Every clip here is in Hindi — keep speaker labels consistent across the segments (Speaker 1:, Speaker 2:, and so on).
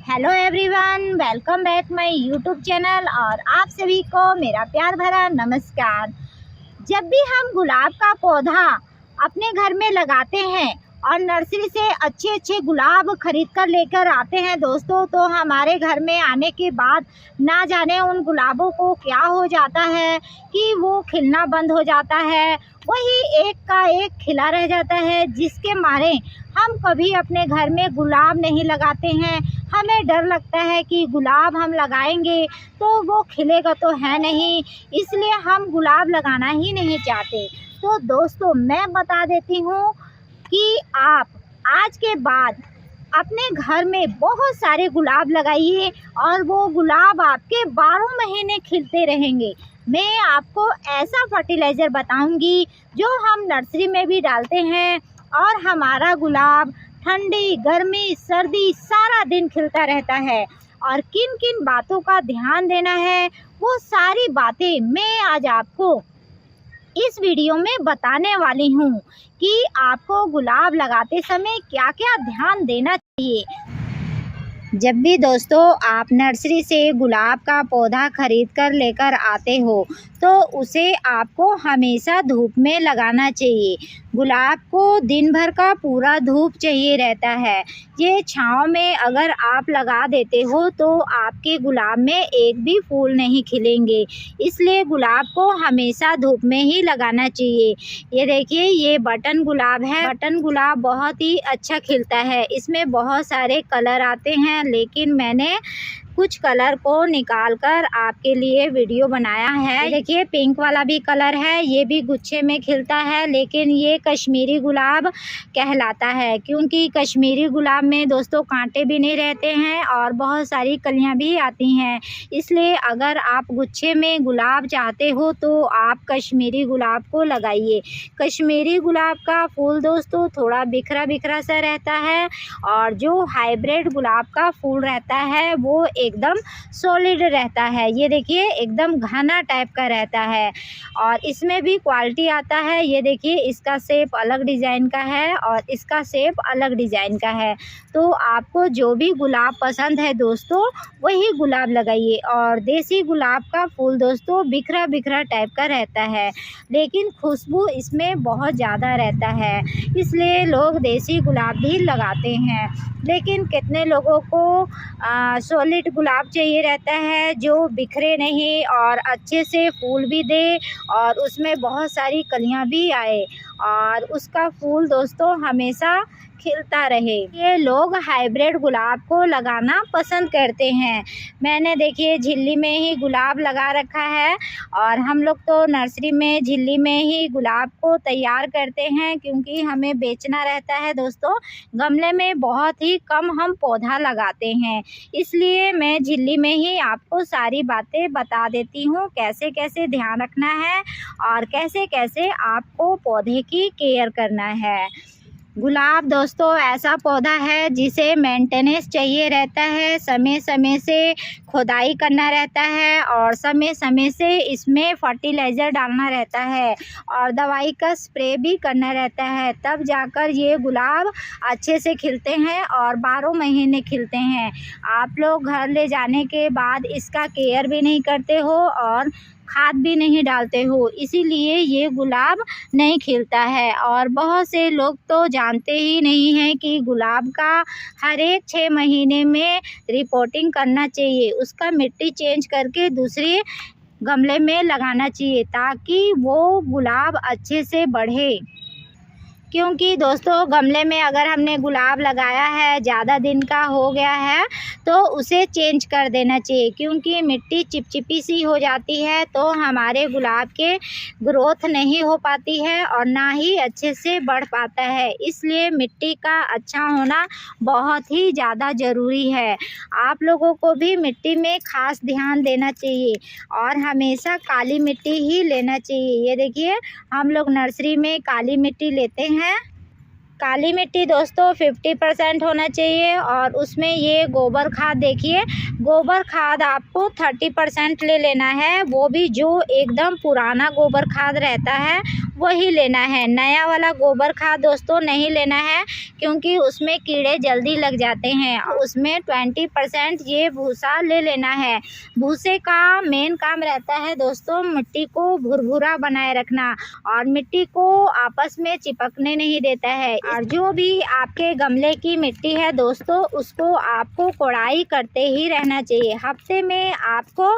Speaker 1: Hello everyone, welcome back my YouTube channel और आप सभी को मेरा प्यार भरा नमस्कार। जब भी हम गुलाब का पौधा अपने घर में लगाते हैं और नर्सरी से अच्छे अच्छे गुलाब खरीद कर लेकर आते हैं दोस्तों, तो हमारे घर में आने के बाद ना जाने उन गुलाबों को क्या हो जाता है कि वो खिलना बंद हो जाता है, वही एक का एक खिला रह जाता है, जिसके मारे हम कभी अपने घर में गुलाब नहीं लगाते हैं। हमें डर लगता है कि गुलाब हम लगाएंगे तो वो खिलेगा तो है नहीं, इसलिए हम गुलाब लगाना ही नहीं चाहते। तो दोस्तों, मैं बता देती हूँ कि आप आज के बाद अपने घर में बहुत सारे गुलाब लगाइए और वो गुलाब आपके 12 महीने खिलते रहेंगे। मैं आपको ऐसा फर्टिलाइज़र बताऊंगी जो हम नर्सरी में भी डालते हैं और हमारा गुलाब ठंडी गर्मी सर्दी सारा दिन खिलता रहता है। और किन किन बातों का ध्यान देना है वो सारी बातें मैं आज आपको इस वीडियो में बताने वाली हूँ कि आपको गुलाब लगाते समय क्या क्या ध्यान देना चाहिए। जब भी दोस्तों आप नर्सरी से गुलाब का पौधा खरीद कर लेकर आते हो तो उसे आपको हमेशा धूप में लगाना चाहिए। गुलाब को दिन भर का पूरा धूप चाहिए रहता है। ये छाँव में अगर आप लगा देते हो तो आपके गुलाब में एक भी फूल नहीं खिलेंगे, इसलिए गुलाब को हमेशा धूप में ही लगाना चाहिए। ये देखिए, ये बटन गुलाब है। बटन गुलाब बहुत ही अच्छा खिलता है। इसमें बहुत सारे कलर आते हैं, लेकिन मैंने कुछ कलर को निकाल कर आपके लिए वीडियो बनाया है। देखिए, पिंक वाला भी कलर है, ये भी गुच्छे में खिलता है, लेकिन ये कश्मीरी गुलाब कहलाता है, क्योंकि कश्मीरी गुलाब में दोस्तों कांटे भी नहीं रहते हैं और बहुत सारी कलियां भी आती हैं। इसलिए अगर आप गुच्छे में गुलाब चाहते हो तो आप कश्मीरी गुलाब को लगाइए। कश्मीरी गुलाब का फूल दोस्तों थोड़ा बिखरा बिखरा सा रहता है और जो हाइब्रिड गुलाब का फूल रहता है वो एकदम सॉलिड रहता है। ये देखिए, एकदम घना टाइप का रहता है और इसमें भी क्वालिटी आता है। ये देखिए, इसका शेप अलग डिज़ाइन का है और इसका शेप अलग डिज़ाइन का है। तो आपको जो भी गुलाब पसंद है दोस्तों वही गुलाब लगाइए। और देसी गुलाब का फूल दोस्तों बिखरा बिखरा टाइप का रहता है, लेकिन खुशबू इसमें बहुत ज़्यादा रहता है, इसलिए लोग देसी गुलाब भी लगाते हैं। लेकिन कितने लोगों को सॉलिड गुलाब चाहिए रहता है जो बिखरे नहीं और अच्छे से फूल भी दे और उसमें बहुत सारी कलियां भी आए और उसका फूल दोस्तों हमेशा खिलता रहे। ये लोग हाइब्रिड गुलाब को लगाना पसंद करते हैं। मैंने देखिए झिल्ली में ही गुलाब लगा रखा है और हम लोग तो नर्सरी में झिल्ली में ही गुलाब को तैयार करते हैं, क्योंकि हमें बेचना रहता है दोस्तों। गमले में बहुत ही कम हम पौधा लगाते हैं, इसलिए मैं झिल्ली में ही आपको सारी बातें बता देती हूँ, कैसे कैसे ध्यान रखना है और कैसे कैसे आपको पौधे की केयर करना है। गुलाब दोस्तों ऐसा पौधा है जिसे मेंटेनेंस चाहिए रहता है। समय समय से खुदाई करना रहता है और समय समय से इसमें फर्टिलाइज़र डालना रहता है और दवाई का स्प्रे भी करना रहता है, तब जाकर ये गुलाब अच्छे से खिलते हैं और 12 महीने खिलते हैं। आप लोग घर ले जाने के बाद इसका केयर भी नहीं करते हो और खाद भी नहीं डालते हो, इसीलिए ये गुलाब नहीं खिलता है। और बहुत से लोग तो जानते ही नहीं हैं कि गुलाब का हर एक 6 महीने में रिपोर्टिंग करना चाहिए। उसका मिट्टी चेंज करके दूसरे गमले में लगाना चाहिए ताकि वो गुलाब अच्छे से बढ़े। क्योंकि दोस्तों गमले में अगर हमने गुलाब लगाया है, ज़्यादा दिन का हो गया है, तो उसे चेंज कर देना चाहिए, क्योंकि मिट्टी चिपचिपी सी हो जाती है तो हमारे गुलाब के ग्रोथ नहीं हो पाती है और ना ही अच्छे से बढ़ पाता है। इसलिए मिट्टी का अच्छा होना बहुत ही ज़्यादा ज़रूरी है। आप लोगों को भी मिट्टी में ख़ास ध्यान देना चाहिए और हमेशा काली मिट्टी ही लेना चाहिए। ये देखिए, हम लोग नर्सरी में काली मिट्टी लेते हैं। काली मिट्टी दोस्तों 50% होना चाहिए और उसमें ये गोबर खाद, देखिए गोबर खाद आपको 30% ले लेना है। वो भी जो एकदम पुराना गोबर खाद रहता है वही लेना है। नया वाला गोबर खाद दोस्तों नहीं लेना है, क्योंकि उसमें कीड़े जल्दी लग जाते हैं। उसमें 20% ये भूसा ले लेना है। भूसे का मेन काम रहता है दोस्तों मिट्टी को भुरभुरा बनाए रखना और मिट्टी को आपस में चिपकने नहीं देता है। और जो भी आपके गमले की मिट्टी है दोस्तों, उसको आपको कोड़ाई करते ही रहना चाहिए। हफ्ते में आपको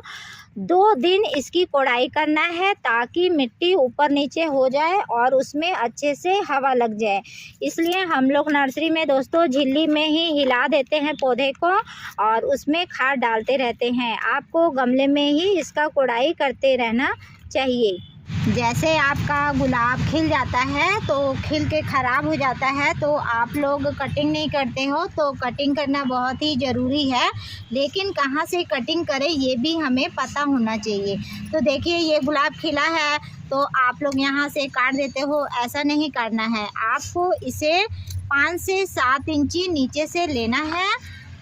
Speaker 1: 2 दिन इसकी कोड़ाई करना है, ताकि मिट्टी ऊपर नीचे हो जाए और उसमें अच्छे से हवा लग जाए। इसलिए हम लोग नर्सरी में दोस्तों झिल्ली में ही हिला देते हैं पौधे को और उसमें खाद डालते रहते हैं। आपको गमले में ही इसका कोड़ाई करते रहना चाहिए। जैसे आपका गुलाब खिल जाता है तो खिल के ख़राब हो जाता है, तो आप लोग कटिंग नहीं करते हो, तो कटिंग करना बहुत ही ज़रूरी है। लेकिन कहाँ से कटिंग करें ये भी हमें पता होना चाहिए। तो देखिए ये गुलाब खिला है तो आप लोग यहाँ से काट देते हो, ऐसा नहीं करना है। आपको इसे 5 से 7 इंची नीचे से लेना है,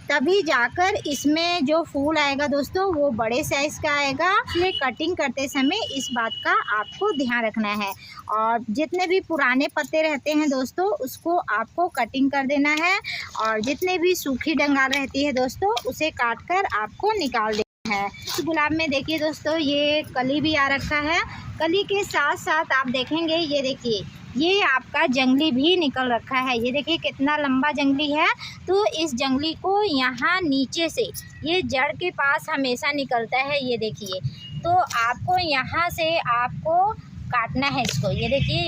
Speaker 1: तभी जाकर इसमें जो फूल आएगा दोस्तों वो बड़े साइज़ का आएगा। इसलिए कटिंग करते समय इस बात का आपको ध्यान रखना है। और जितने भी पुराने पत्ते रहते हैं दोस्तों उसको आपको कटिंग कर देना है, और जितने भी सूखी डंगाल रहती है दोस्तों उसे काट कर आपको निकाल देना है। इस गुलाब में देखिए दोस्तों ये कली भी आ रखा है। कली के साथ साथ आप देखेंगे ये देखिए ये आपका जंगली भी निकल रखा है। ये देखिए कितना लंबा जंगली है। तो इस जंगली को यहाँ नीचे से ये जड़ के पास हमेशा निकलता है। ये देखिए तो आपको यहाँ से आपको काटना है इसको। ये देखिए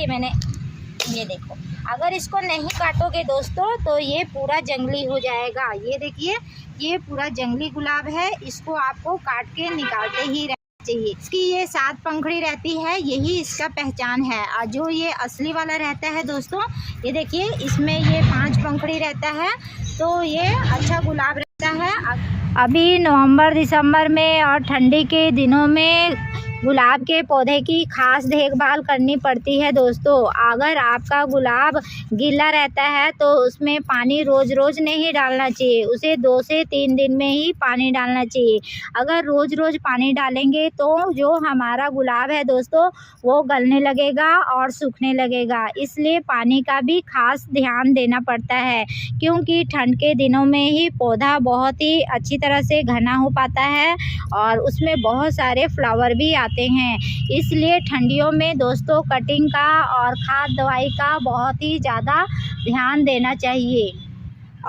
Speaker 1: ये देखो, अगर इसको नहीं काटोगे दोस्तों तो ये पूरा जंगली हो जाएगा। ये देखिए ये पूरा जंगली गुलाब है, इसको आपको काट के निकालते ही चाहिए। इसकी ये 7 पंखुड़ी रहती है, यही इसका पहचान है। और जो ये असली वाला रहता है दोस्तों ये देखिए इसमें ये 5 पंखुड़ी रहता है, तो ये अच्छा गुलाब रहता है। अभी नवंबर दिसंबर में और ठंडी के दिनों में गुलाब के पौधे की खास देखभाल करनी पड़ती है दोस्तों। अगर आपका गुलाब गीला रहता है तो उसमें पानी रोज़ रोज़ नहीं डालना चाहिए, उसे 2 से 3 दिन में ही पानी डालना चाहिए। अगर रोज़ रोज़ पानी डालेंगे तो जो हमारा गुलाब है दोस्तों वो गलने लगेगा और सूखने लगेगा। इसलिए पानी का भी खास ध्यान देना पड़ता है, क्योंकि ठंड के दिनों में ही पौधा बहुत ही अच्छी तरह से घना हो पाता है और उसमें बहुत सारे फ्लावर भी आते हैं। इसलिए ठंडियों में दोस्तों कटिंग का और खाद दवाई का बहुत ही ज़्यादा ध्यान देना चाहिए।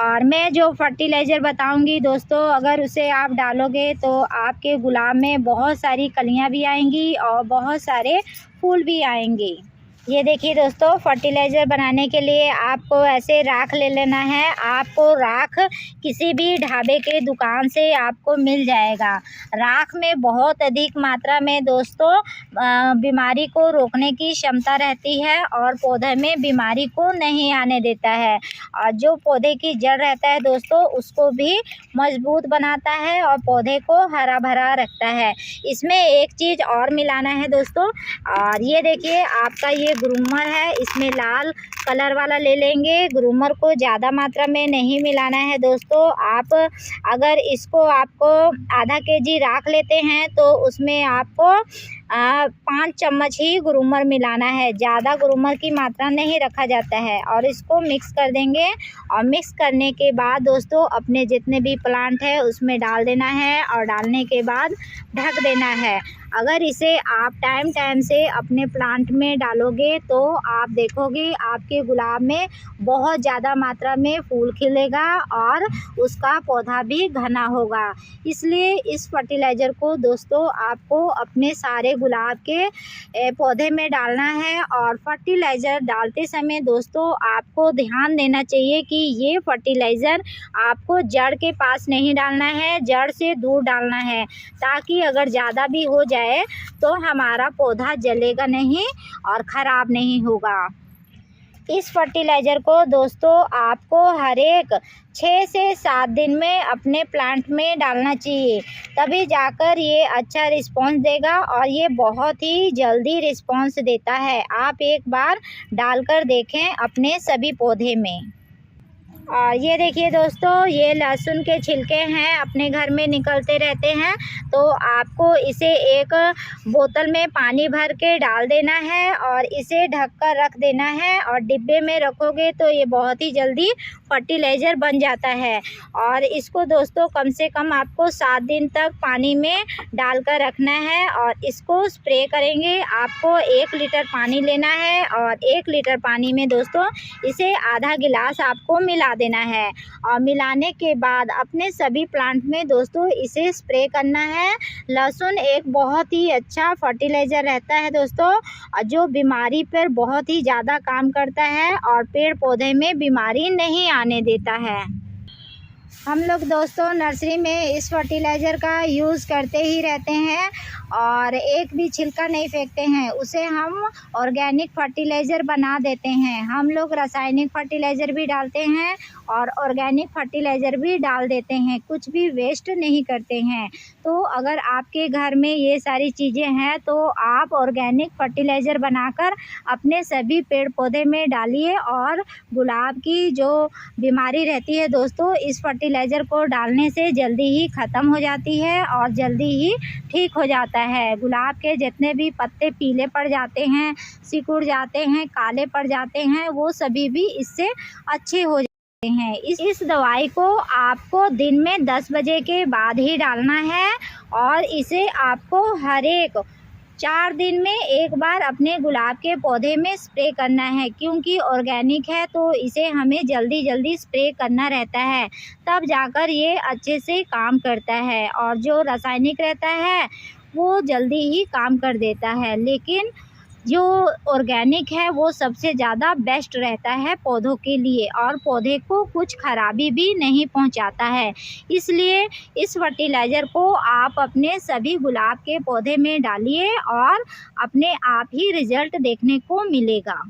Speaker 1: और मैं जो फर्टिलाइज़र बताऊंगी दोस्तों अगर उसे आप डालोगे तो आपके गुलाब में बहुत सारी कलियां भी आएंगी और बहुत सारे फूल भी आएंगे। ये देखिए दोस्तों फर्टिलाइज़र बनाने के लिए आपको ऐसे राख ले लेना है। आपको राख किसी भी ढाबे के दुकान से आपको मिल जाएगा। राख में बहुत अधिक मात्रा में दोस्तों बीमारी को रोकने की क्षमता रहती है और पौधे में बीमारी को नहीं आने देता है। और जो पौधे की जड़ रहता है दोस्तों उसको भी मजबूत बनाता है और पौधे को हरा भरा रखता है। इसमें एक चीज़ और मिलाना है दोस्तों, और ये देखिए आपका ये ग्रूमर है, इसमें लाल कलर वाला ले लेंगे। ग्रूमर को ज़्यादा मात्रा में नहीं मिलाना है दोस्तों। आप अगर इसको आपको आधा केजी राख लेते हैं तो उसमें आपको 5 चम्मच ही ग्रूमर मिलाना है, ज़्यादा ग्रूमर की मात्रा नहीं रखा जाता है। और इसको मिक्स कर देंगे और मिक्स करने के बाद दोस्तों अपने जितने भी प्लांट है उसमें डाल देना है और डालने के बाद ढक देना है। अगर इसे आप टाइम से अपने प्लांट में डालोगे तो आप देखोगे आपके गुलाब में बहुत ज़्यादा मात्रा में फूल खिलेगा और उसका पौधा भी घना होगा। इसलिए इस फर्टिलाइज़र को दोस्तों आपको अपने सारे गुलाब के पौधे में डालना है। और फर्टिलाइज़र डालते समय दोस्तों आपको ध्यान देना चाहिए कि ये फर्टिलाइज़र आपको जड़ के पास नहीं डालना है, जड़ से दूर डालना है, ताकि अगर ज़्यादा भी हो जाए तो हमारा पौधा जलेगा नहीं और ख़राब नहीं होगा। इस फर्टिलाइज़र को दोस्तों आपको हर एक 6 से 7 दिन में अपने प्लांट में डालना चाहिए, तभी जाकर ये अच्छा रिस्पॉन्स देगा और ये बहुत ही जल्दी रिस्पॉन्स देता है। आप एक बार डालकर देखें अपने सभी पौधे में। और ये देखिए दोस्तों, ये लहसुन के छिलके हैं, अपने घर में निकलते रहते हैं। तो आपको इसे एक बोतल में पानी भर के डाल देना है और इसे ढक कर रख देना है। और डिब्बे में रखोगे तो ये बहुत ही जल्दी फर्टिलाइज़र बन जाता है। और इसको दोस्तों कम से कम आपको 7 दिन तक पानी में डाल कर रखना है और इसको स्प्रे करेंगे। आपको 1 लीटर पानी लेना है और 1 लीटर पानी में दोस्तों इसे आधा गिलास आपको मिला देना है। और मिलाने के बाद अपने सभी प्लांट में दोस्तों इसे स्प्रे करना है। लहसुन एक बहुत ही अच्छा फर्टिलाइज़र रहता है दोस्तों, जो बीमारी पर बहुत ही ज़्यादा काम करता है और पेड़ पौधे में बीमारी नहीं आने देता है। हम लोग दोस्तों नर्सरी में इस फर्टिलाइज़र का यूज़ करते ही रहते हैं और एक भी छिलका नहीं फेंकते हैं। उसे हम ऑर्गेनिक फर्टिलाइज़र बना देते हैं। हम लोग रासायनिक फर्टिलाइज़र भी डालते हैं और ऑर्गेनिक फर्टिलाइज़र भी डाल देते हैं, कुछ भी वेस्ट नहीं करते हैं। तो अगर आपके घर में ये सारी चीज़ें हैं तो आप ऑर्गेनिक फर्टिलाइज़र बनाकर अपने सभी पेड़ पौधे में डालिए। और गुलाब की जो बीमारी रहती है दोस्तों, इस फर्टिलाइज़र को डालने से जल्दी ही ख़त्म हो जाती है और जल्दी ही ठीक हो जाता है। गुलाब के जितने भी पत्ते पीले पड़ जाते हैं, सिकुड़ जाते हैं, काले पड़ जाते हैं, वो सभी भी इससे अच्छे हो जाते हैं। इस दवाई को आपको दिन में 10 बजे के बाद ही डालना है और इसे आपको हर एक 4 दिन में एक बार अपने गुलाब के पौधे में स्प्रे करना है। क्योंकि ऑर्गेनिक है तो इसे हमें जल्दी जल्दी स्प्रे करना रहता है, तब जाकर ये अच्छे से काम करता है। और जो रासायनिक रहता है वो जल्दी ही काम कर देता है, लेकिन जो ऑर्गेनिक है वो सबसे ज़्यादा बेस्ट रहता है पौधों के लिए और पौधे को कुछ खराबी भी नहीं पहुंचाता है। इसलिए इस फर्टिलाइज़र को आप अपने सभी गुलाब के पौधे में डालिए और अपने आप ही रिज़ल्ट देखने को मिलेगा।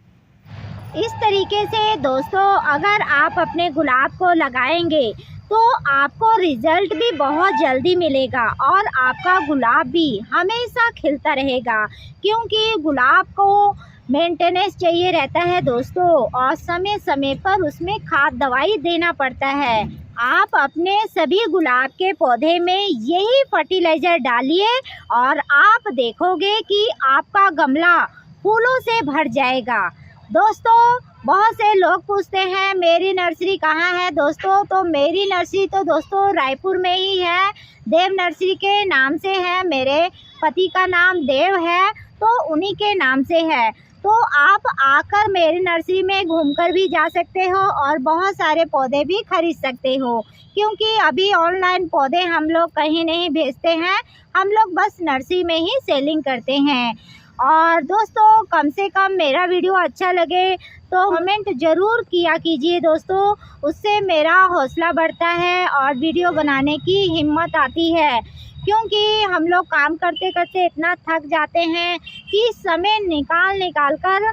Speaker 1: इस तरीके से दोस्तों अगर आप अपने गुलाब को लगाएंगे तो आपको रिज़ल्ट भी बहुत जल्दी मिलेगा और आपका गुलाब भी हमेशा खिलता रहेगा। क्योंकि गुलाब को मेंटेनेंस चाहिए रहता है दोस्तों और समय समय पर उसमें खाद दवाई देना पड़ता है। आप अपने सभी गुलाब के पौधे में यही फर्टिलाइज़र डालिए और आप देखोगे कि आपका गमला फूलों से भर जाएगा। दोस्तों बहुत से लोग पूछते हैं मेरी नर्सरी कहाँ है दोस्तों, तो मेरी नर्सरी तो दोस्तों रायपुर में ही है। देव नर्सरी के नाम से है, मेरे पति का नाम देव है तो उन्हीं के नाम से है। तो आप आकर मेरी नर्सरी में घूमकर भी जा सकते हो और बहुत सारे पौधे भी खरीद सकते हो। क्योंकि अभी ऑनलाइन पौधे हम लोग कहीं नहीं भेजते हैं, हम लोग बस नर्सरी में ही सेलिंग करते हैं। और दोस्तों कम से कम मेरा वीडियो अच्छा लगे तो कमेंट ज़रूर किया कीजिए दोस्तों, उससे मेरा हौसला बढ़ता है और वीडियो बनाने की हिम्मत आती है। क्योंकि हम लोग काम करते करते इतना थक जाते हैं कि समय निकाल कर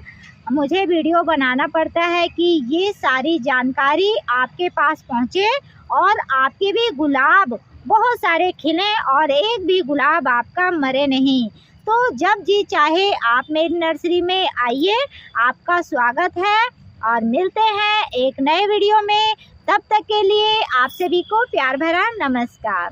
Speaker 1: मुझे वीडियो बनाना पड़ता है कि ये सारी जानकारी आपके पास पहुँचे और आपके भी गुलाब बहुत सारे खिलें और एक भी गुलाब आपका मरे नहीं। तो जब जी चाहे आप मेरी नर्सरी में आइए, आपका स्वागत है। और मिलते हैं एक नए वीडियो में, तब तक के लिए आप सभी को प्यार भरा नमस्कार।